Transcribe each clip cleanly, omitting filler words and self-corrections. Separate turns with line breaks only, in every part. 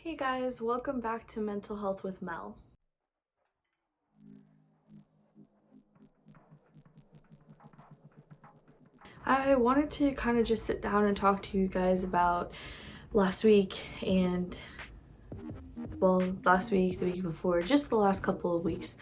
Hey guys, welcome back to Mental Health with Mel. I wanted to kind of just sit down and talk to you guys about last week and, last week, the week before, just the last couple of weeks.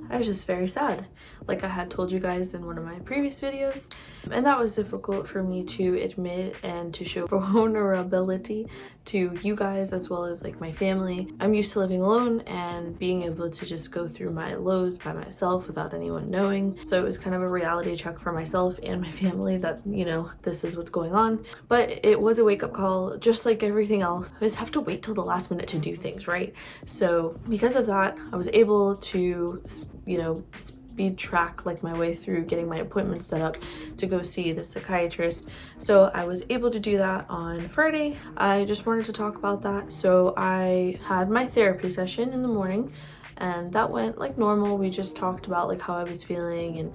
I was just very sad, like I had told you guys in one of my previous videos, and that was difficult for me to admit and to show vulnerability to you guys as well as like my family. I'm used to living alone and being able to just go through my lows by myself without anyone knowing, so it was kind of a reality check for myself and my family that, you know, this is what's going on. But it was a wake-up call, just like everything else. I just have to wait till the last minute to do things, right? So because of that, I was able to, you know, speed track like my way through getting my appointment set up to go see the psychiatrist. So I was able to do that on Friday. I just wanted to talk about that. So I had my therapy session in the morning and that went like normal. We just talked about like how I was feeling, and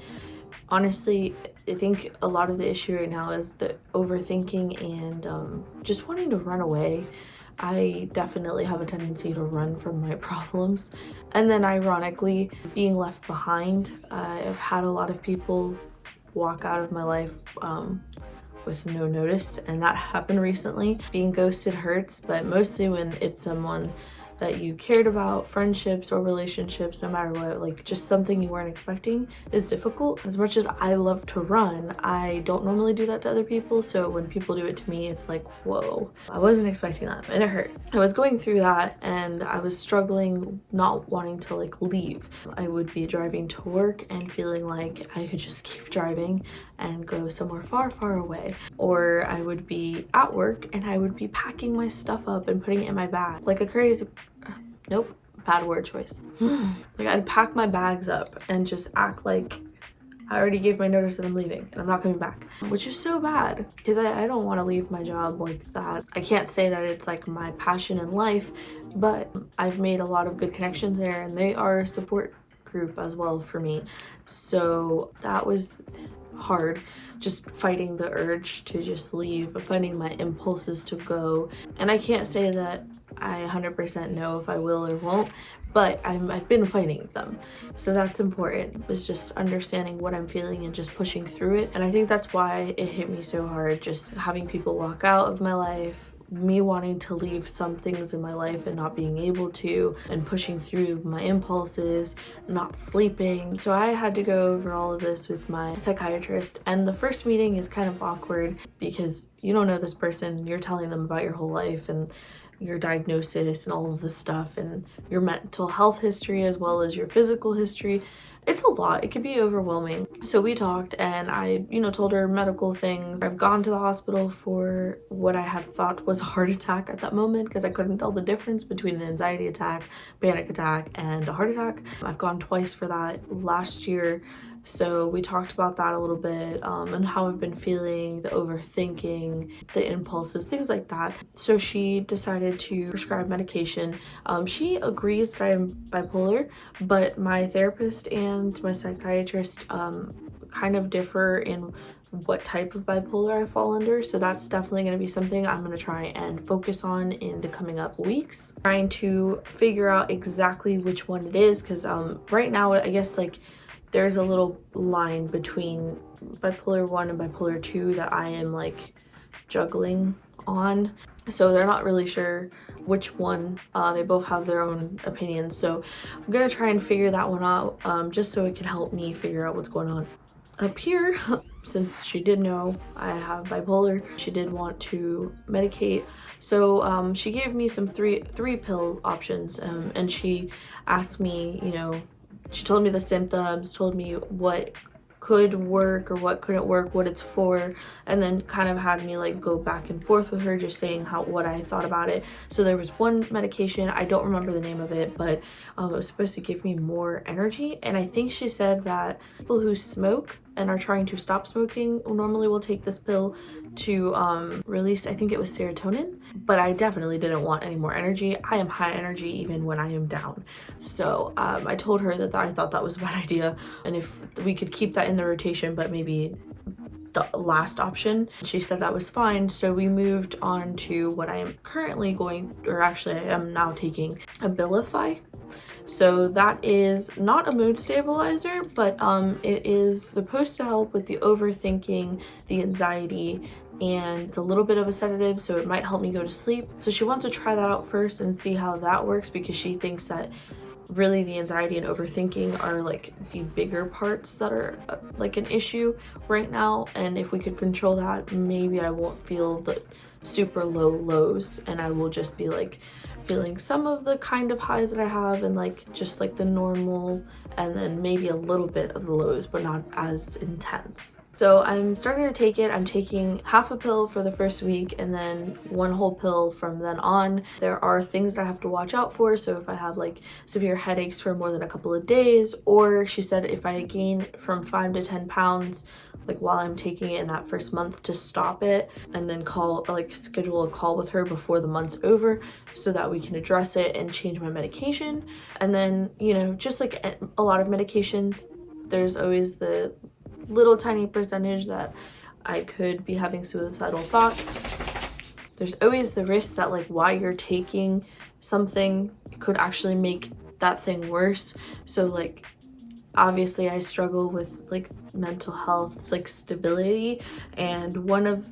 honestly I think a lot of the issue right now is the overthinking and just wanting to run away. I definitely have a tendency to run from my problems. And then ironically, being left behind. I've had a lot of people walk out of my life with no notice, and that happened recently. Being ghosted hurts, but mostly when it's someone that you cared about. Friendships or relationships, no matter what, like just something you weren't expecting is difficult. As much as I love to run, I don't normally do that to other people, so when people do it to me, it's like, whoa, I wasn't expecting that, and it hurt. I was going through that and I was struggling, not wanting to like leave. I would be driving to work and feeling like I could just keep driving and go somewhere far, far away. Or I would be at work and I would be packing my stuff up and putting it in my bag like a crazy, nope, bad word choice. Like I'd pack my bags up and just act like I already gave my notice that I'm leaving and I'm not coming back, which is so bad because I don't want to leave my job like that. I can't say that it's like my passion in life, but I've made a lot of good connections there and they are a support group as well for me. So that was hard, just fighting the urge to just leave, fighting my impulses to go. And I can't say that I 100% know if I will or won't, but I've been fighting them. So that's important. It's just understanding what I'm feeling and just pushing through it. And I think that's why it hit me so hard, just having people walk out of my life, me wanting to leave some things in my life and not being able to, and pushing through my impulses, not sleeping. So I had to go over all of this with my psychiatrist, and the first meeting is kind of awkward because you don't know this person. You're telling them about your whole life and your diagnosis and all of this stuff and your mental health history as well as your physical history. It's a lot. It can be overwhelming. So we talked and I, told her medical things. I've gone to the hospital for what I had thought was a heart attack at that moment because I couldn't tell the difference between an anxiety attack, panic attack, and a heart attack. I've gone twice for that last year. So we talked about that a little bit and how I've been feeling, the overthinking, the impulses, things like that. So she decided to prescribe medication. She agrees that I'm bipolar, but my therapist and my psychiatrist kind of differ in what type of bipolar I fall under. So that's definitely going to be something I'm going to try and focus on in the coming up weeks. Trying to figure out exactly which one it is because right now I guess like there's a little line between bipolar 1 and bipolar 2 that I am like juggling on. So they're not really sure which one. They both have their own opinions. So I'm gonna try and figure that one out just so it can help me figure out what's going on. Up here, since she did know I have bipolar, she did want to medicate. So she gave me some three pill options and she asked me, she told me the symptoms, told me what could work or what couldn't work, what it's for, and then kind of had me like go back and forth with her just saying what I thought about it. So there was one medication, I don't remember the name of it, but it was supposed to give me more energy, and I think she said that people who smoke and are trying to stop smoking normally will take this pill to release, I think it was serotonin, but I definitely didn't want any more energy. I am high energy even when I am down. So I told her that I thought that was a bad idea, and if we could keep that in the rotation but maybe the last option. She said that was fine, so we moved on to what I am currently I am now taking Abilify. So that is not a mood stabilizer, but it is supposed to help with the overthinking, the anxiety, and it's a little bit of a sedative, so it might help me go to sleep. So she wants to try that out first and see how that works, because she thinks that really the anxiety and overthinking are like the bigger parts that are like an issue right now. And if we could control that, maybe I won't feel the super low lows, and I will just be like feeling some of the kind of highs that I have, and like just like the normal, and then maybe a little bit of the lows, but not as intense. So I'm starting to take it. I'm taking half a pill for the first week and then one whole pill from then on. There are things that I have to watch out for. So if I have like severe headaches for more than a couple of days, or she said if I gain from 5 to 10 pounds, like while I'm taking it in that first month, to stop it and then schedule a call with her before the month's over so that we can address it and change my medication. And then, you know, just like a lot of medications, there's always the little tiny percentage that I could be having suicidal thoughts. There's always the risk that like while you're taking something, it could actually make that thing worse. So like obviously I struggle with like mental health, it's like stability, and one of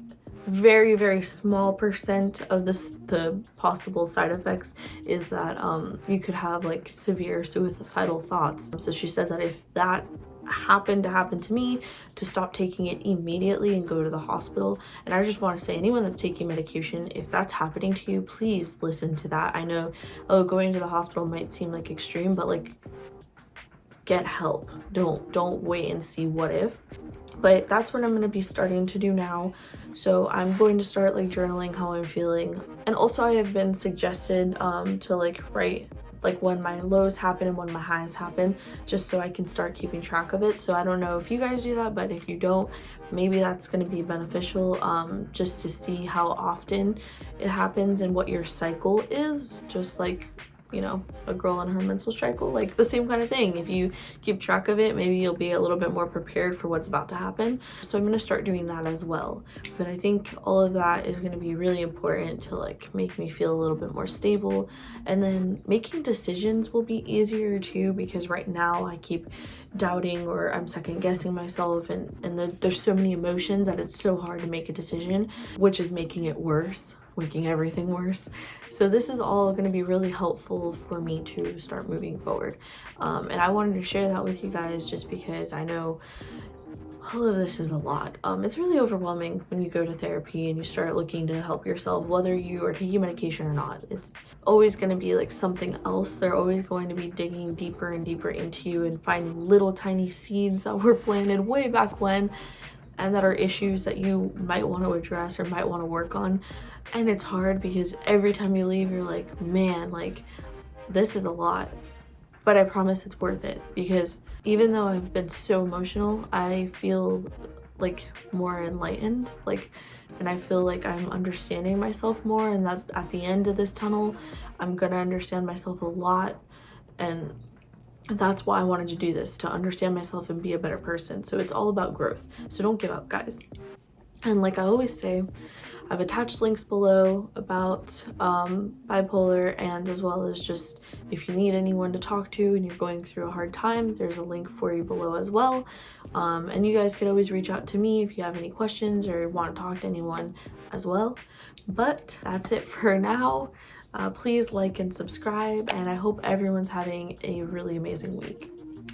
very, very small percent of the possible side effects is that you could have like severe suicidal thoughts. So she said that if that happened to happen to me, to stop taking it immediately and go to the hospital. And I just want to say, anyone that's taking medication, if that's happening to you, please listen to that. I know going to the hospital might seem like extreme, but like get help. Don't wait and see what if. But that's what I'm going to be starting to do now. So I'm going to start like journaling how I'm feeling. And also I have been suggested to like write like when my lows happen and when my highs happen, just so I can start keeping track of it. So I don't know if you guys do that, but if you don't, maybe that's going to be beneficial, just to see how often it happens and what your cycle is, just like, you know, a girl on her menstrual cycle, like the same kind of thing. If you keep track of it, maybe you'll be a little bit more prepared for what's about to happen. So I'm going to start doing that as well. But I think all of that is going to be really important to like make me feel a little bit more stable. And then making decisions will be easier too, because right now I keep doubting or I'm second guessing myself, and there's so many emotions that it's so hard to make a decision, which is making it worse, making everything worse. So this is all going to be really helpful for me to start moving forward. And I wanted to share that with you guys just because I know all of this is a lot. It's really overwhelming when you go to therapy and you start looking to help yourself, whether you are taking medication or not. It's always going to be like something else. They're always going to be digging deeper and deeper into you and finding little tiny seeds that were planted way back when, and that are issues that you might want to address or might want to work on. And it's hard because every time you leave, you're like, man, like this is a lot. But I promise it's worth it, because even though I've been so emotional, I feel like more enlightened, like, and I feel like I'm understanding myself more, and that at the end of this tunnel, I'm gonna understand myself a lot. And that's why I wanted to do this, to understand myself and be a better person. So it's all about growth. So don't give up, guys. And like I always say, I've attached links below about bipolar, and as well as just if you need anyone to talk to and you're going through a hard time, there's a link for you below as well. And you guys could always reach out to me if you have any questions or want to talk to anyone as well. But that's it for now. Please like and subscribe, and I hope everyone's having a really amazing week.